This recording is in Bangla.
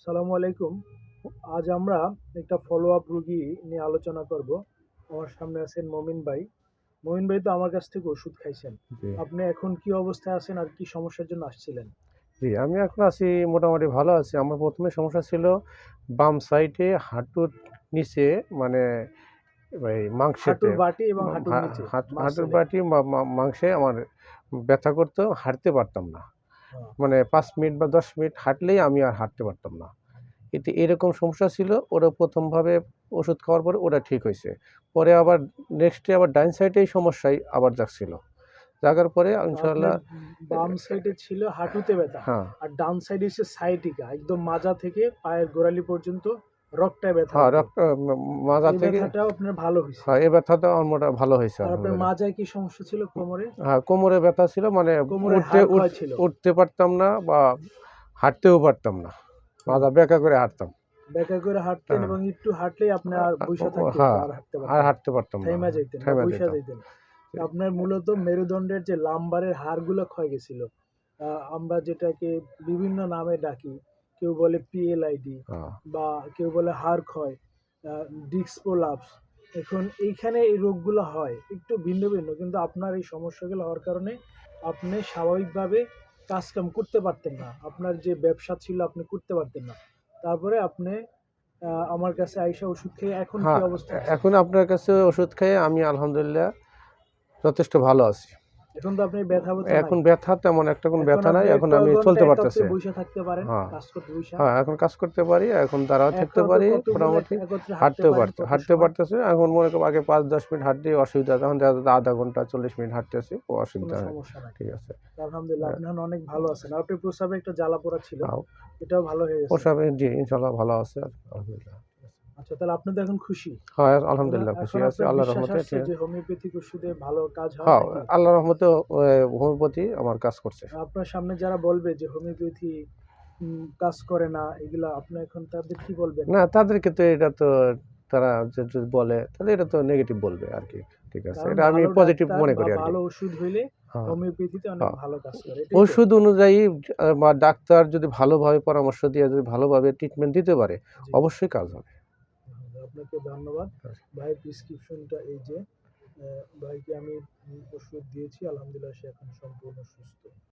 সালামু আলাইকুম। আজ আমরা একটা ফলো আপ রুগী নিয়ে আলোচনা করব। আমার সামনে আছেন মমিন ভাই। মমিন ভাই তো আমার কাছ থেকে ওষুধ খাইছেন। জি, আপনি এখন কি অবস্থায় আছেন আর কি সমস্যার জন্য আসছিলেন? জি। আমি এখন আছি, মোটামুটি ভালো আছি। আমার ১ম এ সমস্যা ছিল বাম সাইডে হাঁটুর নিচে, মানে মাংসেতে, হাঁটুর বাটি এবং মা হাঁটুর হা নিচে হাঁটুর মাসেলে। বাটি মাংসে আমার ব্যথা করতো, হাঁটতে পারতাম না। হ্যাঁ, মানে ৫ মিনিট বা ১০ মিনিট হাঁটলেই আমি আর হাঁটতে পারতাম না। এরকম সমস্যা ছিল। ওরা ১ম ভাবে ওষুধ খাওয়ার পরে ওটা ঠিক হইছে। পরে আবার নেক্সট ডে আবার ডাইন সাইডে এই সমস্যাই আবার জাগছিল। জাগার পরে তো আপনার ইনশাআল্লাহ বাম সাইডে ছিল হাঁটুতে ব্যথা হ্যাঁ। আর ডান সাইডে হচ্ছে সাইটিকা, একদম মাজা থেকে পায়ের গোড়ালি পর্যন্ত রগটায় ব্যথা হ্যাঁ, হতো। রক্ত মাজা এই থেকে। ব্যথাটাও আপনার ভালো হইছে। হ্যাঁ, এই ব্যথাটা আমার ভালো হইছে আর আপনার আলহামদুলিল্লাহ। মাজায় কি সমস্যা ছিল কোমরে? হ্যাঁ, কোমরে ব্যথা ছিল, মানে কোমরে উঠতে হাড় উঠ ক্ষয় ছিল। উঠতে পারতাম না বা হাঁটতেও পারতাম না। হুম। মাজা বেঁকা করে হাঁটতাম। ব্যাকা করে হাঁটতেন হ্যাঁ, এবং একটু হাঁটলেই আপনি আর বইসা থাকতে হতো, হ্যাঁ, আর হাঁটতে আর পারতেন না। হাঁটতে পারতাম না। থাইমা যাইতেন বা থেমে বইসা যেতাম। যাইতেন। আপনার মূলত মেরুদণ্ডের যে লাম্বারের হাড়গুলো ক্ষয় গেছিল। আমরা যেটাকে বিভিন্ন নামে ডাকি। কেউ বলে পিএলআইডি হ্যাঁ, বা কেউ বলে হাড় ক্ষয়, ডিস্ক প্রোলাপস। এখন এইখানে এই রোগগুলো হয় একটু ভিন্ন ভিন্ন, কিন্তু আপনার এই সমস্যাগুলো হওয়ার কারণে আপনি স্বাভাবিকভাবে কাজকাম করতে পারতেন না। আপনার যে ব্যবসা ছিল আপনি করতে পারতেন না। তারপরে আপনি আমার কাছে আইসা ওষুধ খেয়ে এখন কি হ্যাঁ। অবস্থা আছেন? এখন আপনার কাছে ওষুধ খেয়ে আমি আলহামদুলিল্লাহ যথেষ্ট ভালো আছি। এখন তো আপনি ব্যথা-ট্যাথা নাই। এখন ব্যথা তেমন একটা কোনো এখন ব্যথা নাই। আপনি এখন আমি কয় ঘন্টা চলতে একত্রে পারতেছি। বইসা থাকতে পারেন, হ্যাঁ। কাজ করতে বইসা? হ্যাঁ, এখন কাজ করতে পারি, এখন দাঁড়াও থাকতে একসাথে পারি কতগুলো মোটামুটি। একত্রে হাঁটতে পারেন কত হাঁটতে সময়? পারতেছি। এখন মনে করো আগে ৫-১০ মিনিট হাঁটতেই অসুবিধা, এখন দেখা যাচ্ছে ০.৫ ঘন্টা ৪০ মিনিট হাঁটতেছি, কোনো অসুবিধা নেই। সমস্যা নাই। ঠিক আছে। আলহামদুলিল্লাহ হ্যাঁ, আপনি এখন অনেক ভালো আছেন। আর আপনার প্রস্রাবে একটা জ্বালা-পোড়া ছিল, আও এটাও ভালো হয়ে গেছে। প্রসাবে জি, ইনশাআল্লাহ ভালো আছে আলহামদুলিল্লাহ। আচ্ছা, তাহলে আপনি তো এখন খুশি। হ্যাঁ, এখন আলহামদুলিল্লাহ খুশি এখন আছি আপনার আল্লাহর বিশ্বাস রহমতে। আসছে ঠিক যে আছে। হোমিওপ্যাথিক ওষুধে ভালো কাজ হয় হ্যাঁ, নাকি? আল্লাহর রহমতে হোমিওপ্যাথি আমার কাজ করছে। আপনার সামনে যারা বলবে যে হোমিওপ্যাথি কাজ করে না, এগুলা আপনি এখন তাদের কি বলবেন? না, তাদেরকে তো এটা তো তারা যদি বলে তাহলে এটা তো নেগেটিভ বলবে আরকি। ঠিক আছে। কারণ এটা আমি ভালো পজিটিভ ডাক্তার মনে বা করি আরকি। ভালো ওষুধ হইলে হ্যাঁ, হোমিওপ্যাথিতে অনেক হ্যাঁ। ভালো কাজ করে, এটাই তো? ওষুধ অনুযায়ী বা ডাক্তার যদি ভালোভাবে পরামর্শ দিয়ে যদি ভালোভাবে ট্রিটমেন্ট দিতে পারে, জি। অবশ্যই কাজ হবে। আপনাকে ধন্যবাদ। ভাইয়ের প্রেসক্রিপশনটা এই যে, ভাইকে আমি ওষুধ দিয়েছি, আলহামদুলিল্লাহ সে এখন সম্পূর্ণ সুস্থ।